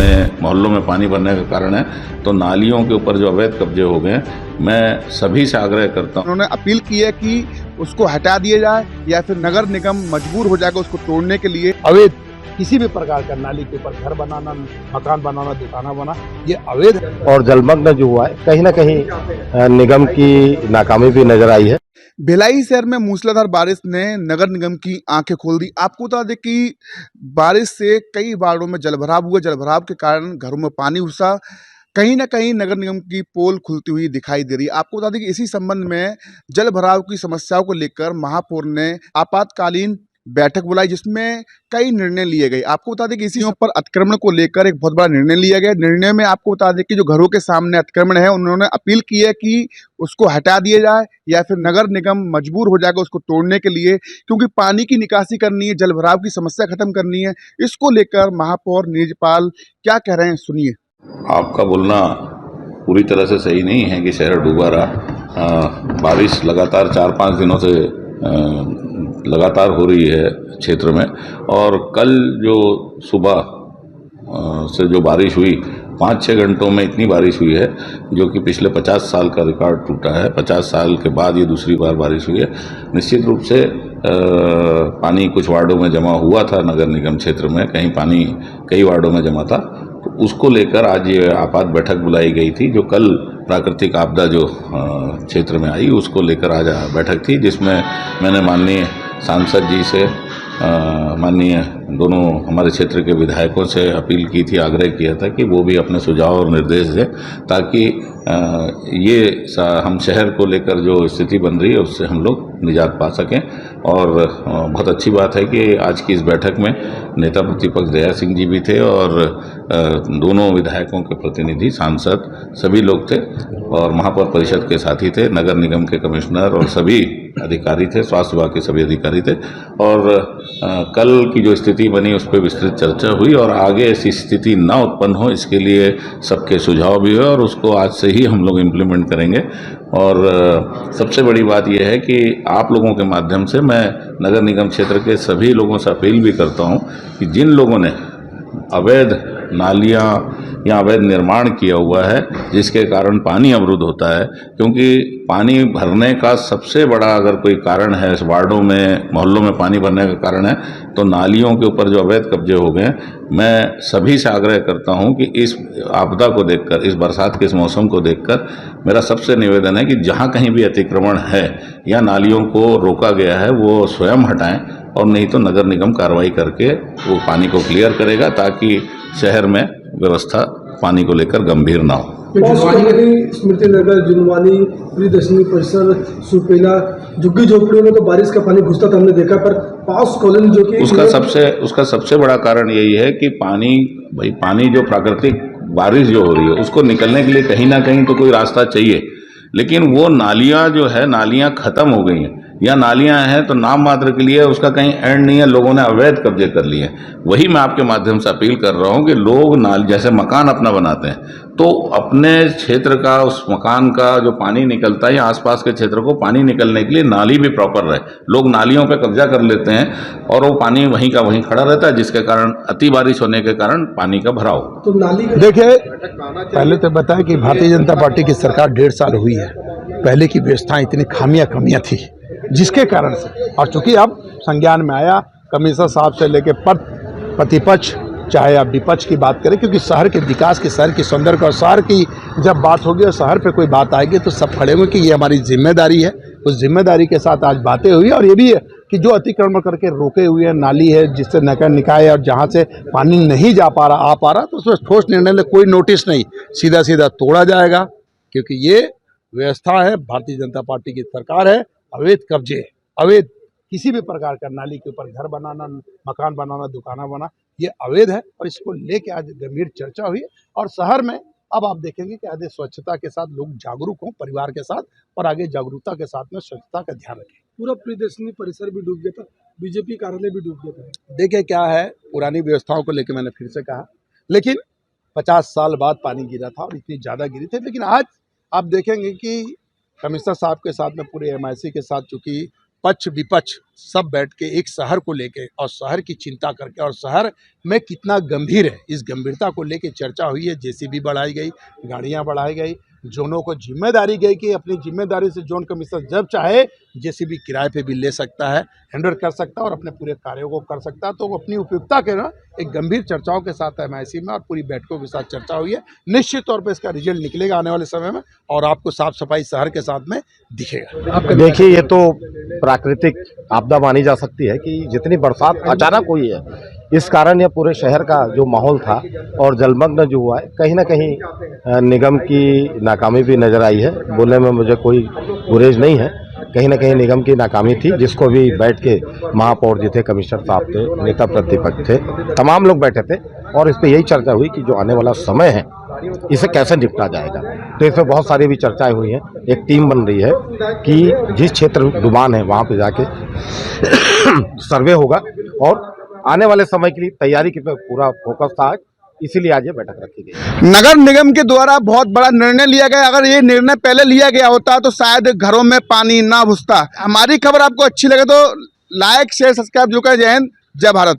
में मोहल्लों में पानी भरने का कारण है, तो नालियों के ऊपर जो अवैध कब्जे हो गए हैं, मैं सभी से आग्रह करता हूँ। उन्होंने अपील की है कि उसको हटा दिया जाए या फिर नगर निगम मजबूर हो जाएगा उसको तोड़ने के लिए। अवैध किसी भी प्रकार का नाली के ऊपर घर बनाना, मकान बनाना, दुकाना बना, ये अवैध है। और जलमग्न जो हुआ है कहीं ना कहीं निगम की नाकामी भी नजर आई है। भिलाई शहर में मूसलाधार बारिश ने नगर निगम की आंखें खोल दी। आपको बता दें कि बारिश से कई वार्डों में जलभराव हुआ। जलभराव के कारण घरों में पानी घुसा। कहीं ना कहीं नगर निगम की पोल खुलती हुई दिखाई दे रही है। आपको बता दें कि इसी संबंध में जलभराव की समस्याओं को लेकर महापौर ने आपातकालीन बैठक बुलाई, जिसमें कई निर्णय लिए गए। आपको बता दें कि इसी पर अतिक्रमण को लेकर एक बहुत बड़ा निर्णय लिया गया। निर्णय में आपको बता दें कि जो घरों के सामने अतिक्रमण है, उन्होंने अपील की है कि उसको हटा दिया जाए या फिर नगर निगम मजबूर हो जाएगा उसको तोड़ने के लिए, क्योंकि पानी की निकासी करनी है, जलभराव की समस्या खत्म करनी है। इसको लेकर महापौर नीरजपाल क्या कह रहे हैं, सुनिए। आपका बोलना पूरी तरह से सही नहीं है कि शहर डूबा रहा। बारिश लगातार 4-5 दिनों से लगातार हो रही है क्षेत्र में, और कल जो सुबह से जो बारिश हुई, 5-6 घंटों में इतनी बारिश हुई है जो कि पिछले 50 साल का रिकॉर्ड टूटा है। 50 साल के बाद ये दूसरी बार बारिश हुई है। निश्चित रूप से पानी कुछ वार्डों में जमा हुआ था, नगर निगम क्षेत्र में कहीं पानी कई वार्डों में जमा था, तो उसको लेकर आज ये आपात बैठक बुलाई गई थी। जो कल प्राकृतिक आपदा जो क्षेत्र में आई, उसको लेकर आज बैठक थी, जिसमें मैंने माननीय सांसद जी से, माननीय दोनों हमारे क्षेत्र के विधायकों से अपील की थी, आग्रह किया था कि वो भी अपने सुझाव और निर्देश दें, ताकि ये हम शहर को लेकर जो स्थिति बन रही है उससे हम लोग निजात पा सकें। और बहुत अच्छी बात है कि आज की इस बैठक में नेता प्रतिपक्ष दया सिंह जी भी थे, और दोनों विधायकों के प्रतिनिधि, सांसद, सभी लोग थे, और महापौर परिषद के साथी थे, नगर निगम के कमिश्नर और सभी अधिकारी थे, स्वास्थ्य विभाग के सभी अधिकारी थे। और कल की जो स्थिति बनी उस पर विस्तृत चर्चा हुई, और आगे ऐसी स्थिति न उत्पन्न हो इसके लिए सबके सुझाव भी हुए, और उसको आज से ही हम लोग इम्प्लीमेंट करेंगे। और सबसे बड़ी बात यह है कि आप लोगों के माध्यम से मैं नगर निगम क्षेत्र के सभी लोगों से अपील भी करता हूं कि जिन लोगों ने अवैध नालियां या अवैध निर्माण किया हुआ है, जिसके कारण पानी अवरुद्ध होता है, क्योंकि पानी भरने का सबसे बड़ा अगर कोई कारण है इस वार्डों में, मोहल्लों में पानी भरने का कारण है, तो नालियों के ऊपर जो अवैध कब्जे हो गए। मैं सभी से आग्रह करता हूं कि इस आपदा को देखकर, इस बरसात के इस मौसम को देखकर मेरा सबसे निवेदन है कि जहां कहीं भी अतिक्रमण है या नालियों को रोका गया है, वो स्वयं हटाएं, और नहीं तो नगर निगम कार्रवाई करके वो पानी को क्लियर करेगा, ताकि शहर में व्यवस्था पानी को लेकर गंभीर ना हो। स्मृति नगर, जुनवानी, प्रियदर्शनी परिसर, सुपेला, झुग्गी झोपड़ियों में तो बारिश का पानी घुसता था, हमने देखा। पर पास कॉलोनी जो कि उसका सबसे बड़ा कारण यही है कि पानी जो प्राकृतिक बारिश जो हो रही है उसको निकलने के लिए कहीं ना कहीं तो कोई रास्ता चाहिए, लेकिन वो नालियां जो है, नालियां खत्म हो गई हैं, या नालियां हैं तो नाम मात्र के लिए, उसका कहीं एंड नहीं है, लोगों ने अवैध कब्जे कर लिए। वही मैं आपके माध्यम से अपील कर रहा हूं कि लोग जैसे मकान अपना बनाते हैं, तो अपने क्षेत्र का, उस मकान का जो पानी निकलता है या आसपास के क्षेत्र को पानी निकलने के लिए नाली भी प्रॉपर रहे। लोग नालियों पे कब्जा कर लेते हैं और वो पानी वहीं का वहीं खड़ा रहता है, जिसके कारण अति बारिश होने के कारण पानी का भराव। तो नाली देखिए, पहले तो बताया कि भारतीय जनता पार्टी की सरकार 1.5 साल हुई है। पहले की व्यवस्थाएं इतनी कमियां थी, जिसके कारण से, और चूंकि अब संज्ञान में आया, कमिश्नर साहब से लेके प्रतिपक्ष, चाहे आप विपक्ष की बात करें, क्योंकि शहर के विकास की, शहर की सौंदर्य का, शहर की जब बात होगी और शहर पे कोई बात आएगी तो सब खड़े हुए कि ये हमारी जिम्मेदारी है। उस जिम्मेदारी के साथ आज बातें हुई, और ये भी है कि जो अतिक्रमण करके रोके हुए हैं, नाली है जिससे नगर निकाय और जहाँ से पानी नहीं आ पा रहा, तो उसमें ठोस निर्णय ले, कोई नोटिस नहीं, सीधा तोड़ा जाएगा, क्योंकि ये व्यवस्था है, भारतीय जनता पार्टी की सरकार है। अवैध कब्जे, अवैध किसी भी प्रकार का नाली के ऊपर घर बनाना, मकान बनाना, दुकाना बनाना, ये अवैध है, और इसको लेके आज गंभीर चर्चा हुई। और शहर में अब आप देखेंगे कि आगे स्वच्छता के साथ लोग जागरूक हों, परिवार के साथ, और आगे जागरूकता के साथ में स्वच्छता का ध्यान रखें। पूरा प्रियदर्शनी परिसर भी डूब गया था, बीजेपी कार्यालय भी डूब गया था। देखिए क्या है, पुरानी व्यवस्थाओं को लेकर मैंने फिर से कहा, लेकिन 50 साल बाद पानी गिरा था और इतनी ज़्यादा गिरी थी। लेकिन आज आप देखेंगे कि कमिश्नर साहब के साथ में पूरे MIC के साथ, चूँकि पक्ष विपक्ष सब बैठ के एक शहर को लेके और शहर की चिंता करके और शहर में कितना गंभीर है इस गंभीरता को लेके चर्चा हुई है। जेसीबी बढ़ाई गई, गाड़ियां बढ़ाई गई, जोनों को जिम्मेदारी गई कि अपनी जिम्मेदारी से जोन कमिश्नर जब चाहे जेसीबी किराए पे भी ले सकता है, हैंडल कर सकता है और अपने पूरे कार्यों को कर सकता है। तो वो अपनी उपयुक्तता के ना एक गंभीर चर्चाओं के साथ MIC में और पूरी बैठकों के साथ चर्चा हुई है। निश्चित तौर पर इसका रिजल्ट निकलेगा आने वाले समय में और आपको साफ सफाई शहर के साथ में दिखेगा। देखिए, ये तो प्राकृतिक आपदा मानी जा सकती है कि जितनी बरसात अचानक हुई है इस कारण यह पूरे शहर का जो माहौल था और जलमग्न जो हुआ है, कहीं ना कहीं निगम की नाकामी भी नजर आई है। बोलने में मुझे कोई गुरेज नहीं है, कहीं ना कहीं निगम की नाकामी थी, जिसको भी बैठ के महापौर जी थे, कमिश्नर साहब थे, नेता प्रतिपक्ष थे, तमाम लोग बैठे थे और इस पर यही चर्चा हुई कि जो आने वाला समय है इसे कैसे निपटा जाएगा। तो इसमें बहुत सारी भी चर्चाएं हुई हैं। एक टीम बन रही है कि जिस क्षेत्र डुबान है वहाँ पे जाके सर्वे होगा और आने वाले समय के लिए तैयारी की पूरा फोकस था, इसीलिए आज ये बैठक रखी गई। नगर निगम के द्वारा बहुत बड़ा निर्णय लिया गया। अगर ये निर्णय पहले लिया गया होता तो शायद घरों में पानी ना घुसता। हमारी खबर आपको अच्छी लगे तो लाइक शेयर सब्सक्राइब जरूर करें। जय हिंद, जय भारत।